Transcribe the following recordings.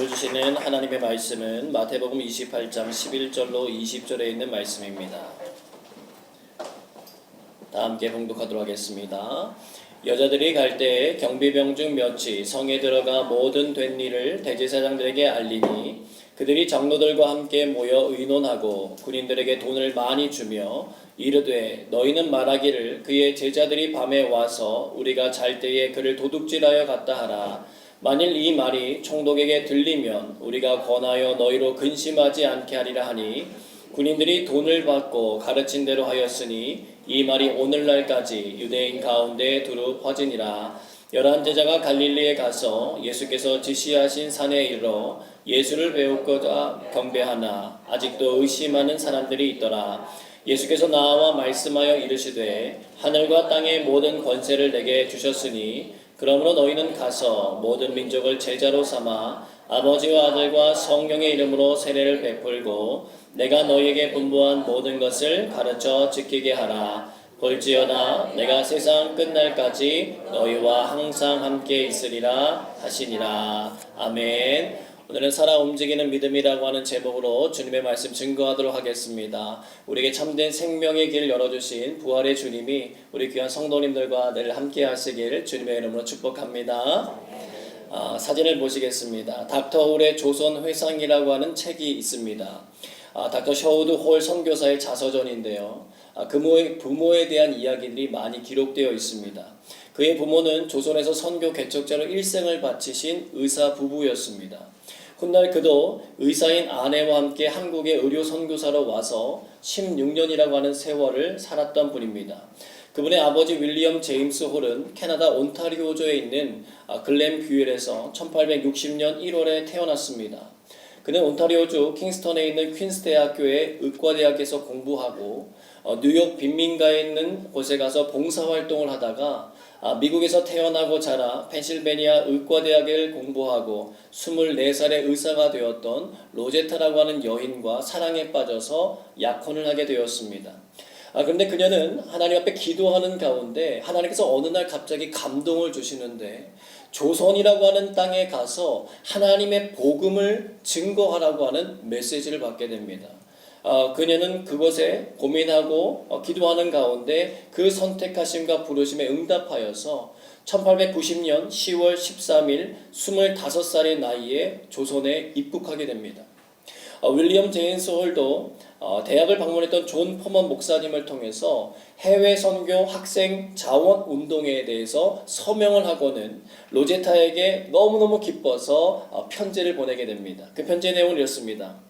오늘 주시는 하나님의 말씀은 마태복음 28장 11절로 20절에 있는 말씀입니다. 다 함께 봉독하도록 하겠습니다. 여자들이 갈 때에 경비병 중 몇이 성에 들어가 모든 된 일을 대제사장들에게 알리니 그들이 장로들과 함께 모여 의논하고 군인들에게 돈을 많이 주며 이르되 너희는 말하기를 그의 제자들이 밤에 와서 우리가 잘 때에 그를 도둑질하여 갔다 하라. 만일 이 말이 총독에게 들리면 우리가 권하여 너희로 근심하지 않게 하리라 하니 군인들이 돈을 받고 가르친 대로 하였으니 이 말이 오늘날까지 유대인 가운데 두루 퍼지니라. 11 제자가 갈릴리에 가서 예수께서 지시하신 산에 이르러 예수를 배우고자 경배하나 아직도 의심하는 사람들이 있더라. 예수께서 나와 말씀하여 이르시되 하늘과 땅의 모든 권세를 내게 주셨으니 그러므로 너희는 가서 모든 민족을 제자로 삼아 아버지와 아들과 성령의 이름으로 세례를 베풀고 내가 너희에게 분부한 모든 것을 가르쳐 지키게 하라. 볼지어다 내가 세상 끝날까지 너희와 항상 함께 있으리라 하시니라. 아멘. 오늘은 살아 움직이는 믿음이라고 하는 제목으로 주님의 말씀 증거하도록 하겠습니다. 우리에게 참된 생명의 길을 열어주신 부활의 주님이 우리 귀한 성도님들과 늘 함께 하시길 주님의 이름으로 축복합니다. 사진을 보시겠습니다. 닥터 홀의 조선 회상이라고 하는 책이 있습니다. 닥터 셔우드 홀 선교사의 자서전인데요. 그의 부모에 대한 이야기들이 많이 기록되어 있습니다. 그의 부모는 조선에서 선교 개척자로 일생을 바치신 의사 부부였습니다. 훗날 그도 의사인 아내와 함께 한국의 의료 선교사로 와서 16년이라고 하는 세월을 살았던 분입니다. 그분의 아버지 윌리엄 제임스 홀은 캐나다 온타리오주에 있는 글렌뷰일에서 1860년 1월에 태어났습니다. 그는 온타리오주 킹스턴에 있는 퀸스 대학교의 의과대학에서 공부하고 뉴욕 빈민가에 있는 곳에 가서 봉사활동을 하다가 미국에서 태어나고 자라 펜실베니아 의과대학을 공부하고 24살의 의사가 되었던 로제타라고 하는 여인과 사랑에 빠져서 약혼을 하게 되었습니다. 그런데 그녀는 하나님 앞에 기도하는 가운데 하나님께서 어느 날 갑자기 감동을 주시는데 조선이라고 하는 땅에 가서 하나님의 복음을 증거하라고 하는 메시지를 받게 됩니다. 그녀는 그곳에 고민하고 기도하는 가운데 그 선택하심과 부르심에 응답하여서 1890년 10월 13일 25살의 나이에 조선에 입국하게 됩니다. 윌리엄 제임스 홀도 대학을 방문했던 존 포먼 목사님을 통해서 해외 선교 학생 자원 운동에 대해서 서명을 하고는 로제타에게 너무너무 기뻐서 편지를 보내게 됩니다. 그 편지의 내용은 이렇습니다.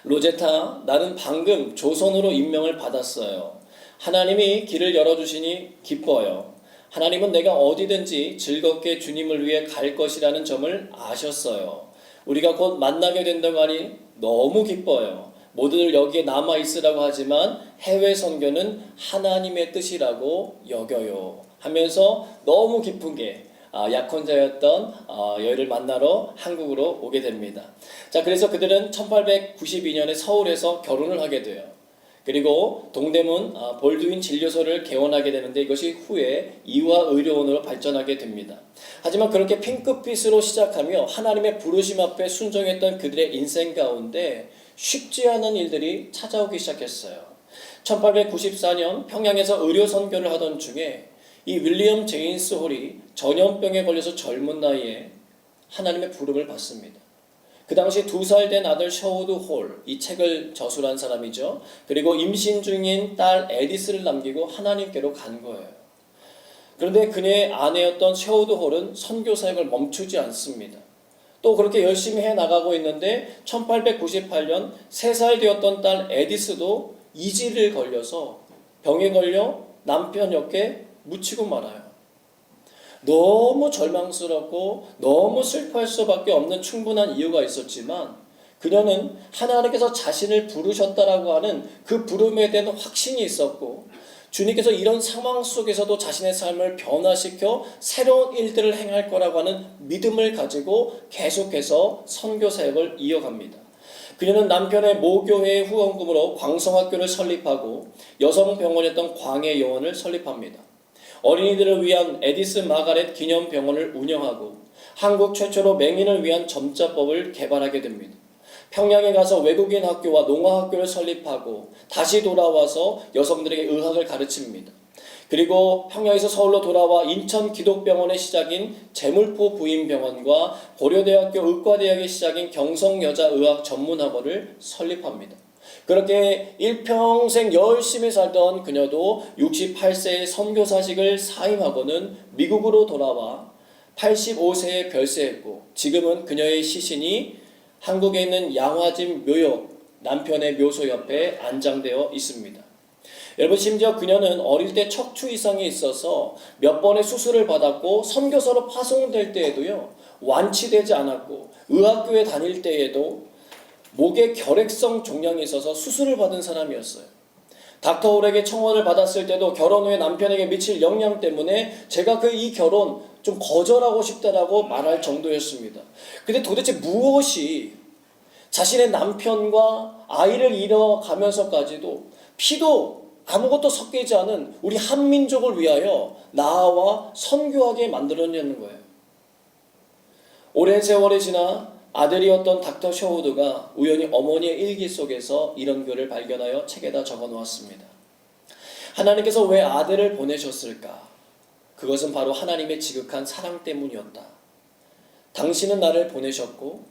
로제타, 나는 방금 조선으로 임명을 받았어요. 하나님이 길을 열어주시니 기뻐요. 하나님은 내가 어디든지 즐겁게 주님을 위해 갈 것이라는 점을 아셨어요. 우리가 곧 만나게 된다고 하니 너무 기뻐요. 모두들 여기에 남아있으라고 하지만 해외 선교는 하나님의 뜻이라고 여겨요. 하면서 너무 기쁜 게 약혼자였던 여인을 만나러 한국으로 오게 됩니다. 자, 그래서 그들은 1892년에 서울에서 결혼을 하게 돼요. 그리고 동대문 볼드윈 진료소를 개원하게 되는데 이것이 후에 이화의료원으로 발전하게 됩니다. 하지만 그렇게 핑크빛으로 시작하며 하나님의 부르심 앞에 순종했던 그들의 인생 가운데 쉽지 않은 일들이 찾아오기 시작했어요. 1894년 평양에서 의료 선교를 하던 중에 이 윌리엄 제임스 홀이 전염병에 걸려서 젊은 나이에 하나님의 부름을 받습니다. 그 당시 2살 된 아들 셔우드 홀, 이 책을 저술한 사람이죠. 그리고 임신 중인 딸 에디스를 남기고 하나님께로 간 거예요. 그런데 그녀의 아내였던 셔우드 홀은 선교 사역을 멈추지 않습니다. 또 그렇게 열심히 해나가고 있는데 1898년 3살 되었던 딸 에디스도 이질을 걸려서 병에 걸려 남편 옆에 묻히고 말아요. 너무 절망스럽고 너무 슬퍼할 수밖에 없는 충분한 이유가 있었지만 그녀는 하나님께서 자신을 부르셨다라고 하는 그 부름에 대한 확신이 있었고 주님께서 이런 상황 속에서도 자신의 삶을 변화시켜 새로운 일들을 행할 거라고 하는 믿음을 가지고 계속해서 선교 사역을 이어갑니다. 그녀는 남편의 모교회의 후원금으로 광성학교를 설립하고 여성병원이었던 광해여원을 설립합니다. 어린이들을 위한 에디스 마가렛 기념병원을 운영하고 한국 최초로 맹인을 위한 점자법을 개발하게 됩니다. 평양에 가서 외국인 학교와 농아학교를 설립하고 다시 돌아와서 여성들에게 의학을 가르칩니다. 그리고 평양에서 서울로 돌아와 인천 기독병원의 시작인 재물포 부인병원과 고려대학교 의과대학의 시작인 경성여자의학 전문학원을 설립합니다. 그렇게 일평생 열심히 살던 그녀도 68세의 선교사직을 사임하고는 미국으로 돌아와 85세에 별세했고, 지금은 그녀의 시신이 한국에 있는 양화진 묘역 남편의 묘소 옆에 안장되어 있습니다. 여러분, 심지어 그녀는 어릴 때 척추 이상이 있어서 몇 번의 수술을 받았고, 선교사로 파송될 때에도요 완치되지 않았고, 의학교에 다닐 때에도 목에 결핵성 종양이 있어서 수술을 받은 사람이었어요. 닥터 홀에게 청원을 받았을 때도 결혼 후에 남편에게 미칠 영향 때문에 제가 이 결혼 좀 거절하고 싶다라고 말할 정도였습니다. 근데 도대체 무엇이 자신의 남편과 아이를 잃어가면서까지도 피도 아무것도 섞이지 않은 우리 한민족을 위하여 나아와 선교하게 만들어내는 거예요. 오랜 세월이 지나 아들이었던 닥터 셔우드가 우연히 어머니의 일기 속에서 이런 글을 발견하여 책에다 적어 놓았습니다. 하나님께서 왜 아들을 보내셨을까? 그것은 바로 하나님의 지극한 사랑 때문이었다. 당신은 나를 보내셨고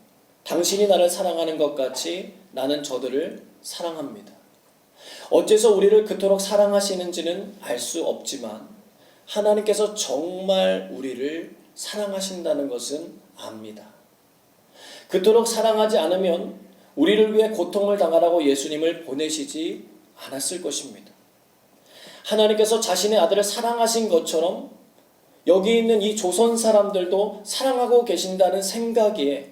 당신이 나를 사랑하는 것 같이 나는 저들을 사랑합니다. 어째서 우리를 그토록 사랑하시는지는 알 수 없지만 하나님께서 정말 우리를 사랑하신다는 것은 압니다. 그토록 사랑하지 않으면 우리를 위해 고통을 당하라고 예수님을 보내시지 않았을 것입니다. 하나님께서 자신의 아들을 사랑하신 것처럼 여기 있는 이 조선 사람들도 사랑하고 계신다는 생각에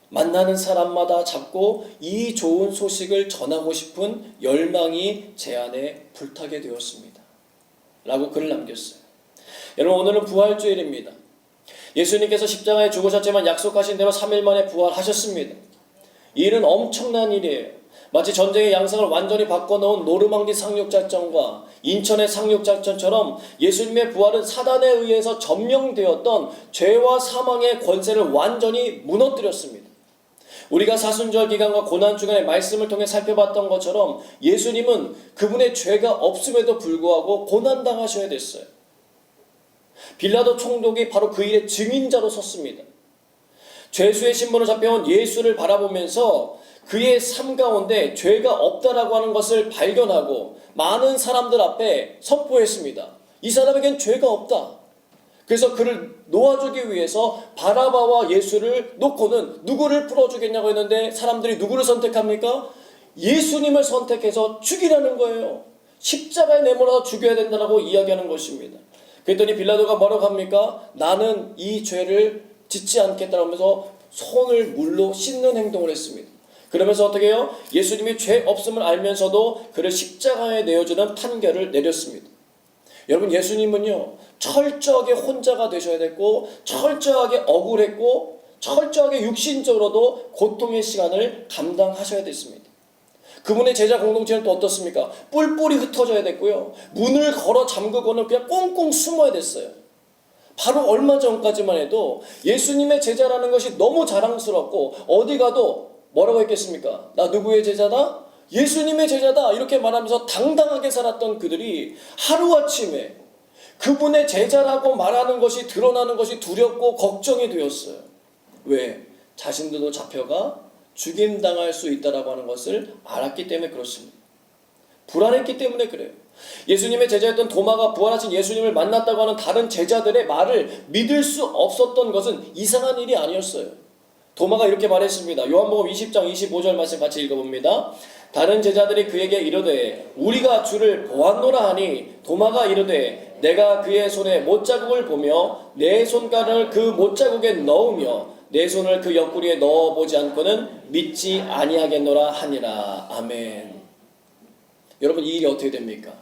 만나는 사람마다 자꾸 이 좋은 소식을 전하고 싶은 열망이 제 안에 불타게 되었습니다. 라고 글을 남겼어요. 여러분, 오늘은 부활주일입니다. 예수님께서 십자가에 죽으셨지만 약속하신 대로 3일 만에 부활하셨습니다. 이 일은 엄청난 일이에요. 마치 전쟁의 양상을 완전히 바꿔놓은 노르망디 상륙작전과 인천의 상륙작전처럼 예수님의 부활은 사단에 의해서 점령되었던 죄와 사망의 권세를 완전히 무너뜨렸습니다. 우리가 사순절 기간과 고난 주간의 말씀을 통해 살펴봤던 것처럼 예수님은 그분의 죄가 없음에도 불구하고 고난당하셔야 됐어요. 빌라도 총독이 바로 그 일의 증인자로 섰습니다. 죄수의 신분으로 잡혀온 예수를 바라보면서 그의 삶 가운데 죄가 없다라고 하는 것을 발견하고 많은 사람들 앞에 선포했습니다. 이 사람에겐 죄가 없다. 그래서 그를 놓아주기 위해서 바라바와 예수를 놓고는 누구를 풀어주겠냐고 했는데 사람들이 누구를 선택합니까? 예수님을 선택해서 죽이라는 거예요. 십자가에 내몰아서 죽여야 된다고 이야기하는 것입니다. 그랬더니 빌라도가 뭐라고 합니까? 나는 이 죄를 짓지 않겠다고 하면서 손을 물로 씻는 행동을 했습니다. 그러면서 어떻게 해요? 예수님이 죄 없음을 알면서도 그를 십자가에 내어주는 판결을 내렸습니다. 여러분, 예수님은요 철저하게 혼자가 되셔야 됐고 철저하게 억울했고 철저하게 육신적으로도 고통의 시간을 감당하셔야 됐습니다. 그분의 제자 공동체는 또 어떻습니까? 뿔뿔이 흩어져야 됐고요. 문을 걸어 잠그고는 그냥 꽁꽁 숨어야 됐어요. 바로 얼마 전까지만 해도 예수님의 제자라는 것이 너무 자랑스럽고 어디 가도 뭐라고 했겠습니까? 나 누구의 제자다? 예수님의 제자다. 이렇게 말하면서 당당하게 살았던 그들이 하루아침에 그분의 제자라고 말하는 것이 드러나는 것이 두렵고 걱정이 되었어요. 왜? 자신들도 잡혀가 죽임당할 수 있다라고 하는 것을 알았기 때문에 그렇습니다. 불안했기 때문에 그래요. 예수님의 제자였던 도마가 부활하신 예수님을 만났다고 하는 다른 제자들의 말을 믿을 수 없었던 것은 이상한 일이 아니었어요. 도마가 이렇게 말했습니다. 요한복음 20장 25절 말씀 같이 읽어봅니다. 다른 제자들이 그에게 이르되 우리가 주를 보았노라 하니 도마가 이르되 내가 그의 손에 못자국을 보며 내 손가락을 그 못자국에 넣으며 내 손을 그 옆구리에 넣어보지 않고는 믿지 아니하겠노라 하니라. 아멘. 여러분, 이 일이 어떻게 됩니까?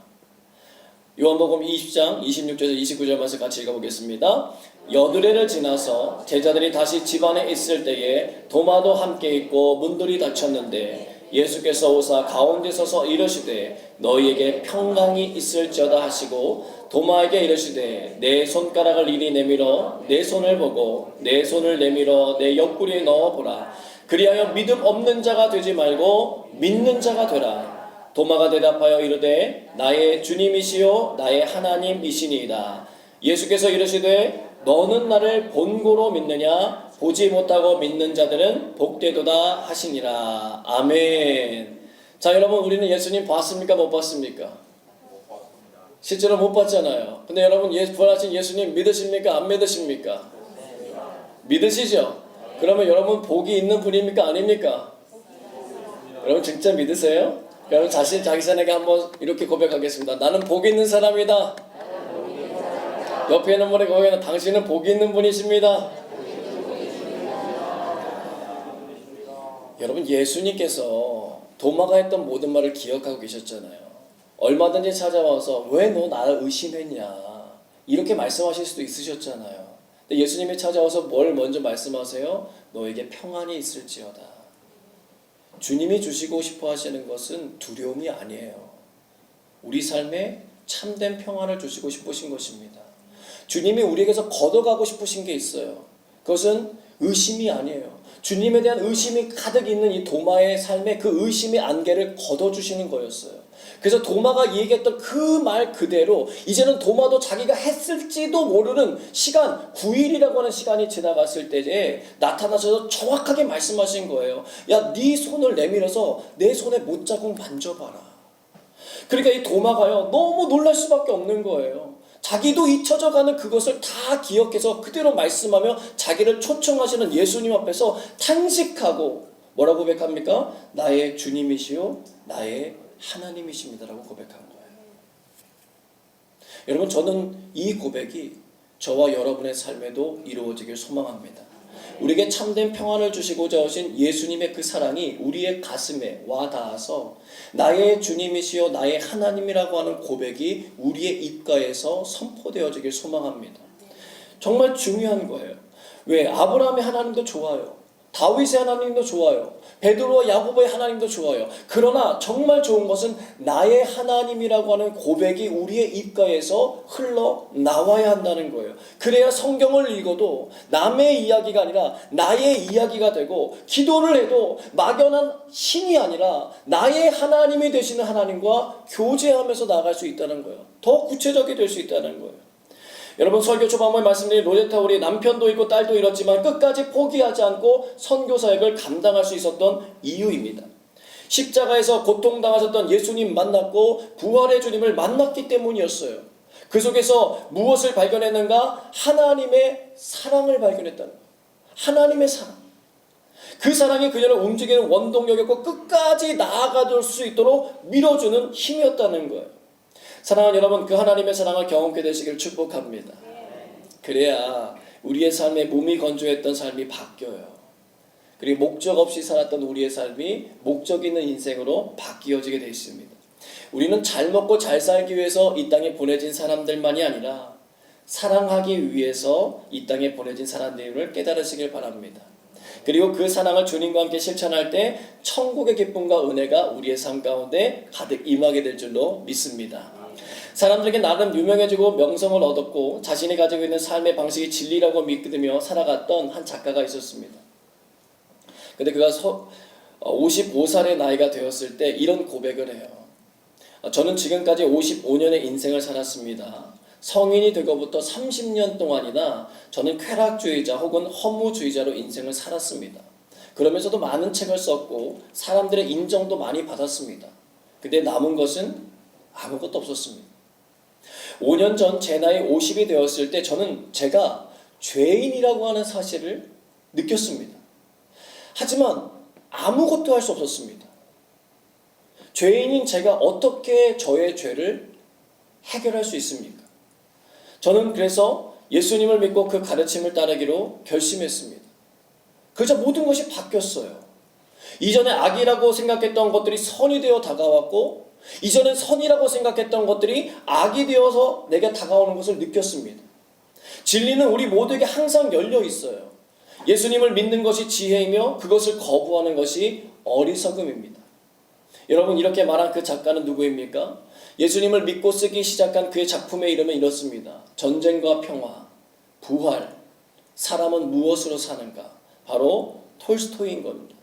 요한복음 20장 26절에서 29절 말씀 같이 읽어보겠습니다. 여드레를 지나서 제자들이 다시 집 안에 있을 때에 도마도 함께 있고 문들이 닫혔는데 예수께서 오사 가운데 서서 이르시되 너희에게 평강이 있을지어다 하시고 도마에게 이르시되 내 손가락을 이리 내밀어 내 손을 보고 내 손을 내밀어 내 옆구리에 넣어보라. 그리하여 믿음 없는 자가 되지 말고 믿는 자가 되라. 도마가 대답하여 이르되 나의 주님이시요 나의 하나님이시니이다. 예수께서 이르시되 너는 나를 본고로 믿느냐? 보지 못하고 믿는 자들은 복되도다 하시니라. 아멘. 자, 여러분, 우리는 예수님 봤습니까? 못 봤습니까? 실제로 못 봤잖아요. 근데 여러분, 부활하신 예수님 믿으십니까? 안 믿으십니까? 믿으시죠? 그러면 여러분 복이 있는 분입니까? 아닙니까? 여러분 진짜 믿으세요? 여러분 자기 자신에게 한번 이렇게 고백하겠습니다. 나는 복 있는 사람이다. 옆에 있는 분에게 고백하는 당신은 복 있는 분이십니다. 여러분 예수님께서 도마가 했던 모든 말을 기억하고 계셨잖아요. 얼마든지 찾아와서 왜 너 나를 의심했냐 이렇게 말씀하실 수도 있으셨잖아요. 근데 예수님이 찾아와서 뭘 먼저 말씀하세요? 너에게 평안이 있을지어다. 주님이 주시고 싶어 하시는 것은 두려움이 아니에요. 우리 삶에 참된 평안을 주시고 싶으신 것입니다. 주님이 우리에게서 걷어가고 싶으신 게 있어요. 그것은 의심이 아니에요. 주님에 대한 의심이 가득 있는 이 도마의 삶에 그 의심의 안개를 걷어주시는 거였어요. 그래서 도마가 얘기했던 그 말 그대로 이제는 도마도 자기가 했을지도 모르는 시간 9일이라고 하는 시간이 지나갔을 때에 나타나셔서 정확하게 말씀하신 거예요. 야, 네 손을 내밀어서 내 손에 못자국 만져봐라. 그러니까 이 도마가요 너무 놀랄 수밖에 없는 거예요. 자기도 잊혀져가는 그것을 다 기억해서 그대로 말씀하며 자기를 초청하시는 예수님 앞에서 탄식하고 뭐라고 고백합니까? 나의 주님이시요 나의 하나님이십니다라고 고백한 거예요. 여러분 저는 이 고백이 저와 여러분의 삶에도 이루어지길 소망합니다. 우리에게 참된 평안을 주시고자 하신 예수님의 그 사랑이 우리의 가슴에 와 닿아서 나의 주님이시여 나의 하나님이라고 하는 고백이 우리의 입가에서 선포되어지길 소망합니다. 정말 중요한 거예요. 왜? 아브라함의 하나님도 좋아요. 다윗의 하나님도 좋아요. 베드로와 야고보의 하나님도 좋아요. 그러나 정말 좋은 것은 나의 하나님이라고 하는 고백이 우리의 입가에서 흘러나와야 한다는 거예요. 그래야 성경을 읽어도 남의 이야기가 아니라 나의 이야기가 되고 기도를 해도 막연한 신이 아니라 나의 하나님이 되시는 하나님과 교제하면서 나아갈 수 있다는 거예요. 더 구체적이 될 수 있다는 거예요. 여러분 설교 초반에 말씀드린 로제타 우리 남편도 있고 딸도 잃었지만 끝까지 포기하지 않고 선교 사역을 감당할 수 있었던 이유입니다. 십자가에서 고통당하셨던 예수님 만났고 부활의 주님을 만났기 때문이었어요. 그 속에서 무엇을 발견했는가? 하나님의 사랑을 발견했다는 거예요. 하나님의 사랑. 그 사랑이 그녀를 움직이는 원동력이었고 끝까지 나아갈 수 있도록 밀어주는 힘이었다는 거예요. 사랑하는 여러분, 그 하나님의 사랑을 경험하게 되시길 축복합니다. 그래야 우리의 삶에 몸이 건조했던 삶이 바뀌어요. 그리고 목적 없이 살았던 우리의 삶이 목적 있는 인생으로 바뀌어지게 되어 있습니다. 우리는 잘 먹고 잘 살기 위해서 이 땅에 보내진 사람들만이 아니라 사랑하기 위해서 이 땅에 보내진 사람들을 깨달으시길 바랍니다. 그리고 그 사랑을 주님과 함께 실천할 때 천국의 기쁨과 은혜가 우리의 삶 가운데 가득 임하게 될 줄로 믿습니다. 사람들에게 나름 유명해지고 명성을 얻었고 자신이 가지고 있는 삶의 방식이 진리라고 믿으며 살아갔던 한 작가가 있었습니다. 근데 그가 55살의 나이가 되었을 때 이런 고백을 해요. 저는 지금까지 55년의 인생을 살았습니다. 성인이 되고부터 30년 동안이나 저는 쾌락주의자 혹은 허무주의자로 인생을 살았습니다. 그러면서도 많은 책을 썼고 사람들의 인정도 많이 받았습니다. 근데 남은 것은 아무것도 없었습니다. 5년 전 제 나이 50이 되었을 때 저는 제가 죄인이라고 하는 사실을 느꼈습니다. 하지만 아무것도 할 수 없었습니다. 죄인인 제가 어떻게 저의 죄를 해결할 수 있습니까? 저는 그래서 예수님을 믿고 그 가르침을 따르기로 결심했습니다. 그저 모든 것이 바뀌었어요. 이전에 악이라고 생각했던 것들이 선이 되어 다가왔고 이전엔 선이라고 생각했던 것들이 악이 되어서 내게 다가오는 것을 느꼈습니다. 진리는 우리 모두에게 항상 열려 있어요. 예수님을 믿는 것이 지혜이며 그것을 거부하는 것이 어리석음입니다. 여러분, 이렇게 말한 그 작가는 누구입니까? 예수님을 믿고 쓰기 시작한 그의 작품의 이름은 이렇습니다. 전쟁과 평화, 부활, 사람은 무엇으로 사는가? 바로 톨스토이인 겁니다.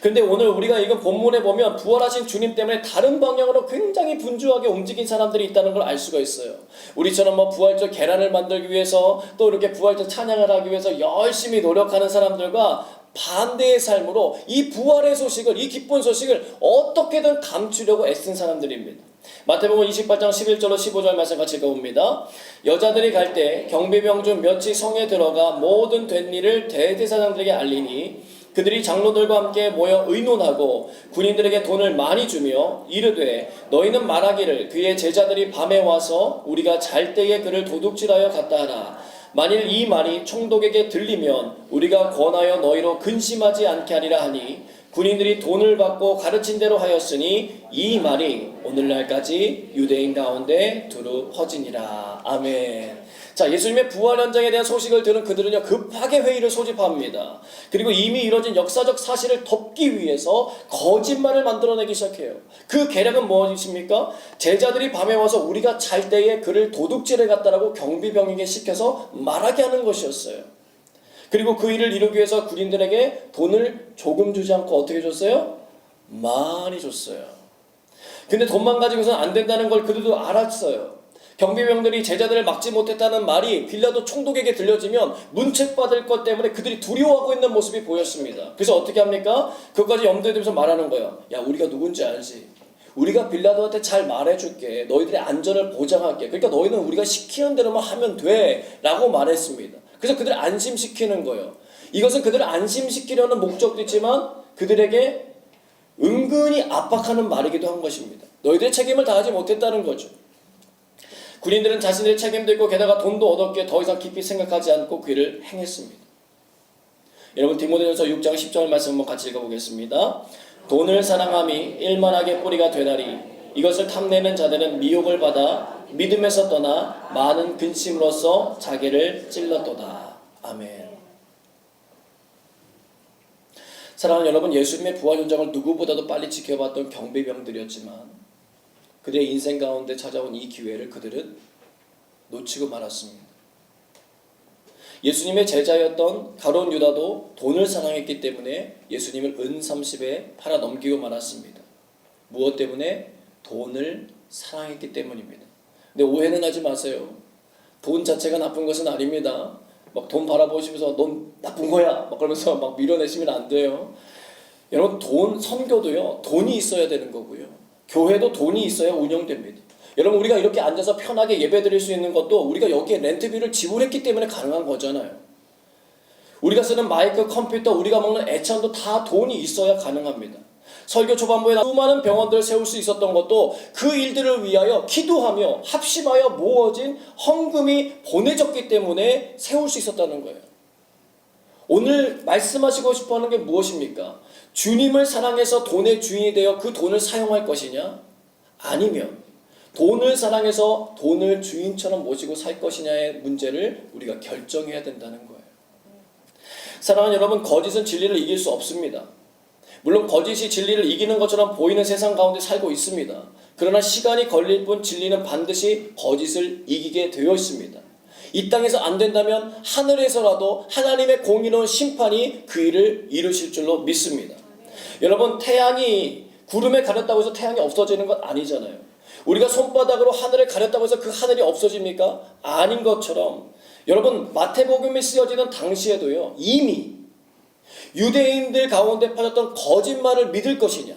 그런데 오늘 우리가 이거 본문에 보면 부활하신 주님 때문에 다른 방향으로 굉장히 분주하게 움직인 사람들이 있다는 걸 알 수가 있어요. 우리처럼 부활절 계란을 만들기 위해서 또 이렇게 부활절 찬양을 하기 위해서 열심히 노력하는 사람들과 반대의 삶으로 이 부활의 소식을, 이 기쁜 소식을 어떻게든 감추려고 애쓴 사람들입니다. 마태복음 28장 11절로 15절 말씀 같이 읽어봅니다. 여자들이 갈 때 경비병 중 몇이 성에 들어가 모든 된 일을 대제사장들에게 알리니 그들이 장로들과 함께 모여 의논하고 군인들에게 돈을 많이 주며 이르되 너희는 말하기를 그의 제자들이 밤에 와서 우리가 잘 때에 그를 도둑질하여 갔다 하라. 만일 이 말이 총독에게 들리면 우리가 권하여 너희로 근심하지 않게 하리라 하니 군인들이 돈을 받고 가르친 대로 하였으니 이 말이 오늘날까지 유대인 가운데 두루 퍼지니라. 아멘. 자, 예수님의 부활 현장에 대한 소식을 들은 그들은요 급하게 회의를 소집합니다. 그리고 이미 이뤄진 역사적 사실을 덮기 위해서 거짓말을 만들어내기 시작해요. 그 계략은 무엇이십니까? 제자들이 밤에 와서 우리가 잘 때에 그를 도둑질해 갔다라고 경비병에게 시켜서 말하게 하는 것이었어요. 그리고 그 일을 이루기 위해서 군인들에게 돈을 조금 주지 않고 어떻게 줬어요? 많이 줬어요. 근데 돈만 가지고서는 안 된다는 걸 그들도 알았어요. 경비병들이 제자들을 막지 못했다는 말이 빌라도 총독에게 들려지면 문책받을 것 때문에 그들이 두려워하고 있는 모습이 보였습니다. 그래서 어떻게 합니까? 그것까지 염두에 두면서 말하는 거예요. 야, 우리가 누군지 알지? 우리가 빌라도한테 잘 말해줄게. 너희들의 안전을 보장할게. 그러니까 너희는 우리가 시키는 대로만 하면 돼 라고 말했습니다. 그래서 그들을 안심시키는 거예요. 이것은 그들을 안심시키려는 목적도 있지만 그들에게 은근히 압박하는 말이기도 한 것입니다. 너희들의 책임을 다하지 못했다는 거죠. 군인들은 자신들의 책임도 있고 게다가 돈도 얻었기에 더 이상 깊이 생각하지 않고 그 일을 행했습니다. 여러분, 디모데전서 6장 10절 말씀 한번 같이 읽어보겠습니다. 돈을 사랑함이 일만하게 뿌리가 되나리 이것을 탐내는 자들은 미혹을 받아 믿음에서 떠나 많은 근심으로써 자기를 찔렀도다. 아멘. 사랑하는 여러분, 예수님의 부활 현장을 누구보다도 빨리 지켜봤던 경비병들이었지만 그들의 인생 가운데 찾아온 이 기회를 그들은 놓치고 말았습니다. 예수님의 제자였던 가룟 유다도 돈을 사랑했기 때문에 예수님을 은 30에 팔아 넘기고 말았습니다. 무엇 때문에? 돈을 사랑했기 때문입니다. 근데 오해는 하지 마세요. 돈 자체가 나쁜 것은 아닙니다. 막 돈 바라보시면서 넌 나쁜 거야 막 그러면서 막 밀어내시면 안 돼요. 여러분, 선교도요 돈이 있어야 되는 거고요. 교회도 돈이 있어야 운영됩니다. 여러분, 우리가 이렇게 앉아서 편하게 예배드릴 수 있는 것도 우리가 여기에 렌트비를 지불했기 때문에 가능한 거잖아요. 우리가 쓰는 마이크, 컴퓨터, 우리가 먹는 애찬도 다 돈이 있어야 가능합니다. 설교 초반부에 수많은 병원들을 세울 수 있었던 것도 그 일들을 위하여 기도하며 합심하여 모아진 헌금이 보내졌기 때문에 세울 수 있었다는 거예요. 오늘 말씀하시고 싶어하는 게 무엇입니까? 주님을 사랑해서 돈의 주인이 되어 그 돈을 사용할 것이냐? 아니면 돈을 사랑해서 돈을 주인처럼 모시고 살 것이냐의 문제를 우리가 결정해야 된다는 거예요. 사랑하는 여러분, 거짓은 진리를 이길 수 없습니다. 물론 거짓이 진리를 이기는 것처럼 보이는 세상 가운데 살고 있습니다. 그러나 시간이 걸릴 뿐 진리는 반드시 거짓을 이기게 되어 있습니다. 이 땅에서 안 된다면 하늘에서라도 하나님의 공의로운 심판이 그 일을 이루실 줄로 믿습니다. 여러분, 태양이 구름에 가렸다고 해서 태양이 없어지는 건 아니잖아요. 우리가 손바닥으로 하늘을 가렸다고 해서 그 하늘이 없어집니까? 아닌 것처럼 여러분, 마태복음이 쓰여지는 당시에도요 이미 유대인들 가운데 퍼졌던 거짓말을 믿을 것이냐,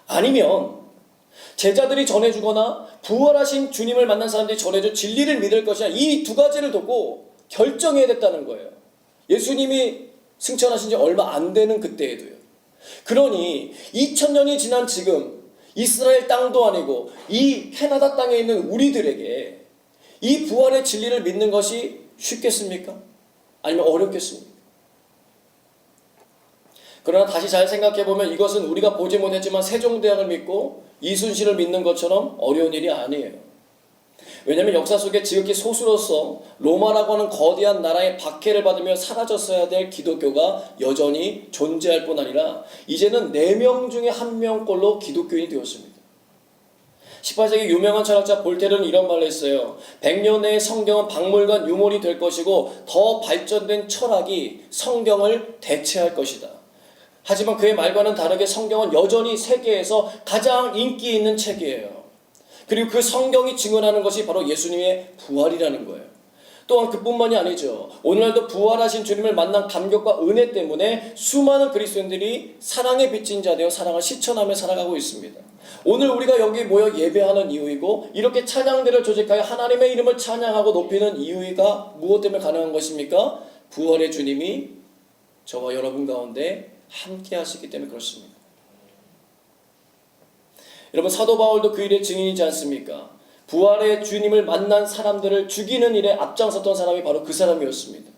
아니면 제자들이 전해주거나 부활하신 주님을 만난 사람들이 전해준 진리를 믿을 것이냐, 이 두 가지를 두고 결정해야 됐다는 거예요. 예수님이 승천하신 지 얼마 안 되는 그때에도요. 그러니 2000년이 지난 지금 이스라엘 땅도 아니고 이 캐나다 땅에 있는 우리들에게 이 부활의 진리를 믿는 것이 쉽겠습니까? 아니면 어렵겠습니까? 그러나 다시 잘 생각해보면 이것은 우리가 보지 못했지만 세종대왕을 믿고 이순신을 믿는 것처럼 어려운 일이 아니에요. 왜냐하면 역사 속에 지극히 소수로서 로마라고 하는 거대한 나라의 박해를 받으며 사라졌어야 될 기독교가 여전히 존재할 뿐 아니라 이제는 4명 중에 1명꼴로 기독교인이 되었습니다. 18세기 유명한 철학자 볼테르는 이런 말을 했어요. 100년 내에 성경은 박물관 유물이 될 것이고 더 발전된 철학이 성경을 대체할 것이다. 하지만 그의 말과는 다르게 성경은 여전히 세계에서 가장 인기 있는 책이에요. 그리고 그 성경이 증언하는 것이 바로 예수님의 부활이라는 거예요. 또한 그뿐만이 아니죠. 오늘날도 부활하신 주님을 만난 감격과 은혜 때문에 수많은 그리스도인들이 사랑의 빚진 자 되어 사랑을 실천하며 살아가고 있습니다. 오늘 우리가 여기 모여 예배하는 이유이고 이렇게 찬양대를 조직하여 하나님의 이름을 찬양하고 높이는 이유가 무엇 때문에 가능한 것입니까? 부활의 주님이 저와 여러분 가운데 함께 하시기 때문에 그렇습니다. 여러분, 사도 바울도 그 일의 증인이지 않습니까? 부활의 주님을 만난 사람들을 죽이는 일에 앞장섰던 사람이 바로 그 사람이었습니다.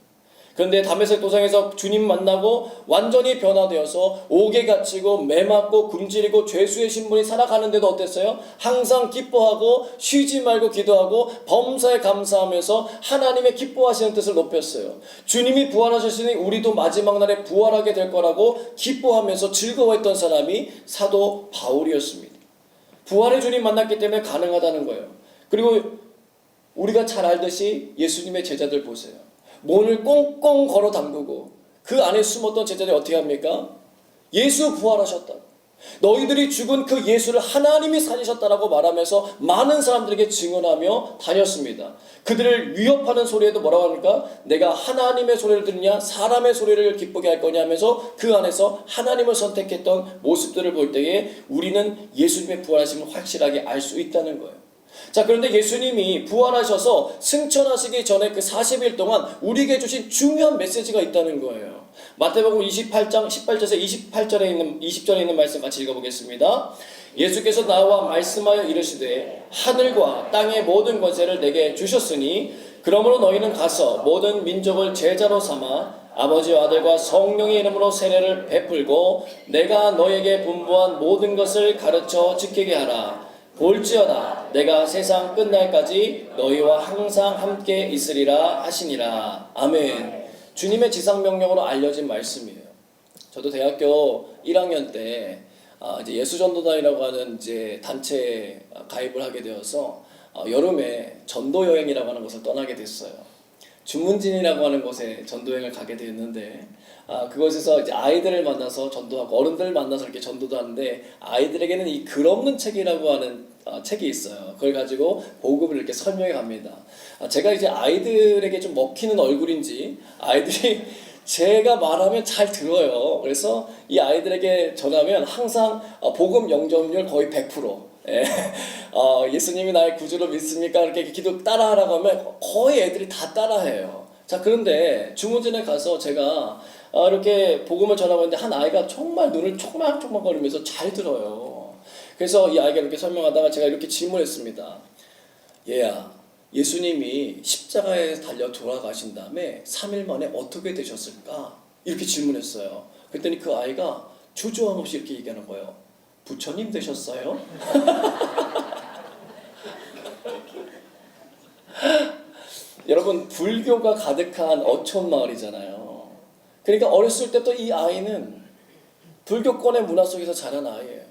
그런데 다메섹 도상에서 주님 만나고 완전히 변화되어서 옥에 갇히고 매맞고 굶주리고 죄수의 신분이 살아가는데도 어땠어요? 항상 기뻐하고 쉬지 말고 기도하고 범사에 감사하면서 하나님의 기뻐하시는 뜻을 높였어요. 주님이 부활하셨으니 우리도 마지막 날에 부활하게 될 거라고 기뻐하면서 즐거워했던 사람이 사도 바울이었습니다. 부활의 주님 만났기 때문에 가능하다는 거예요. 그리고 우리가 잘 알듯이 예수님의 제자들 보세요. 문을 꽁꽁 걸어 잠그고 그 안에 숨었던 제자들이 어떻게 합니까? 예수 부활하셨다. 너희들이 죽은 그 예수를 하나님이 살리셨다라고 말하면서 많은 사람들에게 증언하며 다녔습니다. 그들을 위협하는 소리에도 뭐라고 합니까? 내가 하나님의 소리를 듣느냐 사람의 소리를 기쁘게 할 거냐 하면서 그 안에서 하나님을 선택했던 모습들을 볼 때에 우리는 예수님의 부활하심을 확실하게 알 수 있다는 거예요. 자, 그런데 예수님이 부활하셔서 승천하시기 전에 그 40일 동안 우리에게 주신 중요한 메시지가 있다는 거예요. 마태복음 28장 18절에서 20절에 있는 말씀 같이 읽어보겠습니다. 예수께서 나와 말씀하여 이르시되 하늘과 땅의 모든 권세를 내게 주셨으니 그러므로 너희는 가서 모든 민족을 제자로 삼아 아버지와 아들과 성령의 이름으로 세례를 베풀고 내가 너에게 분부한 모든 것을 가르쳐 지키게 하라. 볼지어다 내가 세상 끝날까지 너희와 항상 함께 있으리라 하시니라. 아멘. 주님의 지상명령으로 알려진 말씀이에요. 저도 대학교 1학년 때 이제 예수전도단이라고 하는 이제 단체에 가입을 하게 되어서 여름에 전도 여행이라고 하는 것을 떠나게 됐어요. 주문진이라고 하는 곳에 전도여행을 가게 되었는데 그곳에서 이제 아이들을 만나서 전도하고 어른들을 만나서 이렇게 전도도 하는데 아이들에게는 이 글 없는 책이라고 하는 책이 있어요. 그걸 가지고 복음을 이렇게 설명해 갑니다. 제가 이제 아이들에게 좀 먹히는 얼굴인지 아이들이 제가 말하면 잘 들어요. 그래서 이 아이들에게 전하면 항상 복음 영접률 거의 100%. 예. 예수님이 나의 구주로 믿습니까? 이렇게 기도 따라하라고 하면 거의 애들이 다 따라해요. 자, 그런데 주문진에 가서 제가 이렇게 복음을 전하고 있는데 한 아이가 정말 눈을 초막초막거리면서 잘 들어요. 그래서 이 아이가 이렇게 설명하다가 제가 이렇게 질문했습니다. 얘야, 예수님이 십자가에 달려 돌아가신 다음에 3일 만에 어떻게 되셨을까? 이렇게 질문했어요. 그랬더니 그 아이가 주저함 없이 이렇게 얘기하는 거예요. 부처님 되셨어요? 여러분, 불교가 가득한 어촌 마을이잖아요. 그러니까 어렸을 때부터 이 아이는 불교권의 문화 속에서 자란 아이예요.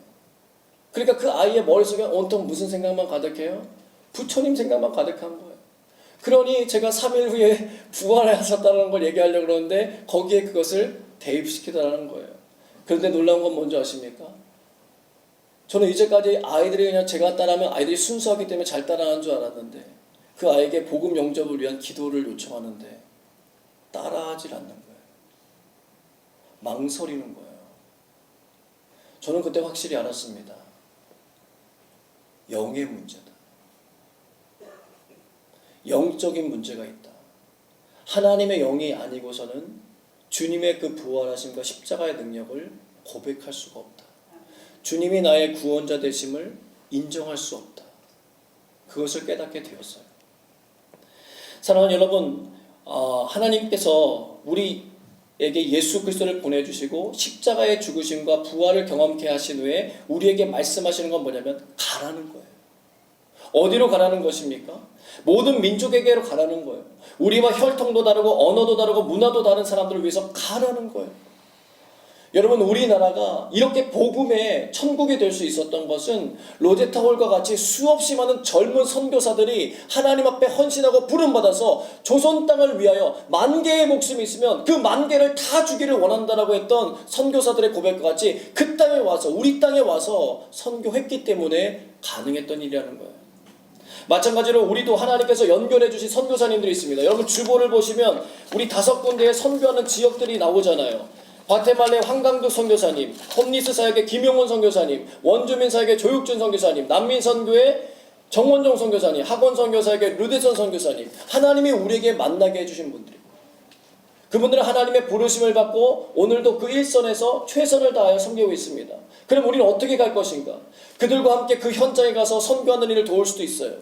그러니까 그 아이의 머릿속에 온통 무슨 생각만 가득해요? 부처님 생각만 가득한 거예요. 그러니 제가 3일 후에 부활하셨다는 걸 얘기하려고 그러는데 거기에 그것을 대입시키더라는 거예요. 그런데 놀라운 건 뭔지 아십니까? 저는 이제까지 아이들이 그냥 제가 따라하면 아이들이 순수하기 때문에 잘 따라하는 줄 알았는데 그 아이에게 복음 영접을 위한 기도를 요청하는데 따라하질 않는 거예요. 망설이는 거예요. 저는 그때 확실히 알았습니다. 영의 문제다. 영적인 문제가 있다. 하나님의 영이 아니고서는 주님의 그 부활하심과 십자가의 능력을 고백할 수가 없다. 주님이 나의 구원자 되심을 인정할 수 없다. 그것을 깨닫게 되었어요. 사랑하는 여러분, 하나님께서 우리에게 예수 그리스도를 보내주시고 십자가의 죽으심과 부활을 경험케 하신 후에 우리에게 말씀하시는 건 뭐냐면 가라는 거예요. 어디로 가라는 것입니까? 모든 민족에게로 가라는 거예요. 우리와 혈통도 다르고 언어도 다르고 문화도 다른 사람들을 위해서 가라는 거예요. 여러분, 우리나라가 이렇게 복음의 천국이 될 수 있었던 것은 로제타 홀과 같이 수없이 많은 젊은 선교사들이 하나님 앞에 헌신하고 부름받아서 조선 땅을 위하여 10,000개의 목숨이 있으면 그 10,000개를 다 주기를 원한다라고 했던 선교사들의 고백과 같이 그 땅에 와서, 우리 땅에 와서 선교했기 때문에 가능했던 일이라는 거예요. 마찬가지로 우리도 하나님께서 연결해 주신 선교사님들이 있습니다. 여러분, 주보를 보시면 우리 5군데의 선교하는 지역들이 나오잖아요. 과테말레 황강득 선교사님, 홈리스 사역의 김용원 선교사님, 원주민 사역의 조육준 선교사님, 난민 선교의 정원종 선교사님, 학원 선교사역의 르데선 선교사님, 하나님이 우리에게 만나게 해주신 분들이, 그분들은 하나님의 부르심을 받고 오늘도 그 일선에서 최선을 다하여 섬기고 있습니다. 그럼 우리는 어떻게 갈 것인가? 그들과 함께 그 현장에 가서 선교하는 일을 도울 수도 있어요.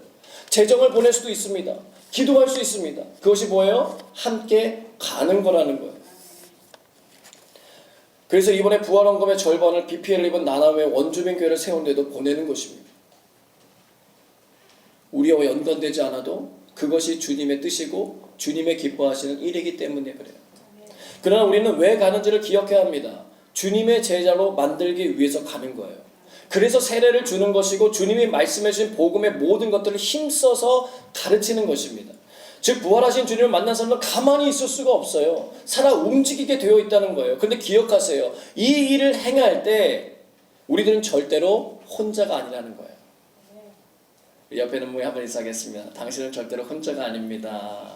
재정을 보낼 수도 있습니다. 기도할 수 있습니다. 그것이 뭐예요? 함께 가는 거라는 거예요. 그래서 이번에 부활헌금의 절반을 BPL을 입은 나나우의 원주민 교회를 세운 데도 보내는 것입니다. 우리와 연관되지 않아도 그것이 주님의 뜻이고 주님의 기뻐하시는 일이기 때문에 그래요. 그러나 우리는 왜 가는지를 기억해야 합니다. 주님의 제자로 만들기 위해서 가는 거예요. 그래서 세례를 주는 것이고 주님이 말씀해 주신 복음의 모든 것들을 힘써서 가르치는 것입니다. 즉 부활하신 주님을 만난 사람은 가만히 있을 수가 없어요. 살아 움직이게 되어 있다는 거예요. 그런데 기억하세요. 이 일을 행할 때 우리들은 절대로 혼자가 아니라는 거예요. 옆에 있는 분이 한번 인사하겠습니다. 당신은 절대로 혼자가 아닙니다.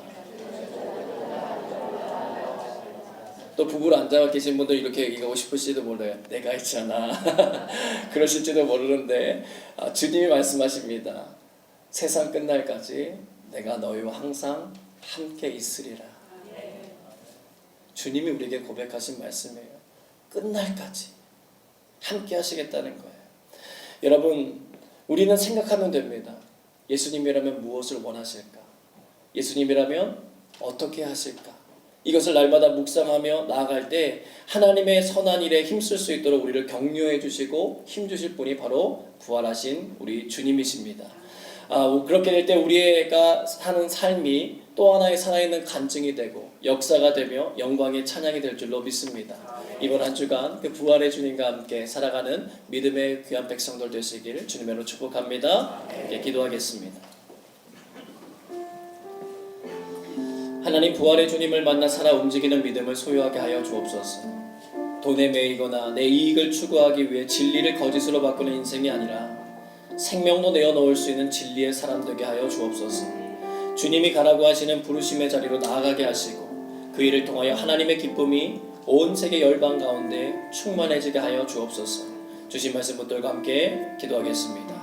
또 부부로 앉아 계신 분들 이렇게 얘기하고 싶으실지도 몰라요. 내가 있잖아. 그러실지도 모르는데 주님이 말씀하십니다. 세상 끝날까지 내가 너희와 항상 함께 있으리라. 주님이 우리에게 고백하신 말씀이에요. 끝날까지 함께 하시겠다는 거예요. 여러분, 우리는 생각하면 됩니다. 예수님이라면 무엇을 원하실까? 예수님이라면 어떻게 하실까? 이것을 날마다 묵상하며 나아갈 때 하나님의 선한 일에 힘쓸 수 있도록 우리를 격려해 주시고 힘주실 분이 바로 부활하신 우리 주님이십니다. 그렇게 될 때 우리가 사는 삶이 또 하나의 살아있는 간증이 되고 역사가 되며 영광의 찬양이 될 줄로 믿습니다. 이번 한 주간 그 부활의 주님과 함께 살아가는 믿음의 귀한 백성들 되시기를 주님으로 축복합니다. 함께 기도하겠습니다. 하나님, 부활의 주님을 만나 살아 움직이는 믿음을 소유하게 하여 주옵소서. 돈에 매이거나 내 이익을 추구하기 위해 진리를 거짓으로 바꾸는 인생이 아니라 생명도 내어놓을 수 있는 진리의 사람 되게 하여 주옵소서. 주님이 가라고 하시는 부르심의 자리로 나아가게 하시고 그 일을 통하여 하나님의 기쁨이 온 세계 열방 가운데 충만해지게 하여 주옵소서. 주신 말씀 붙들과 함께 기도하겠습니다.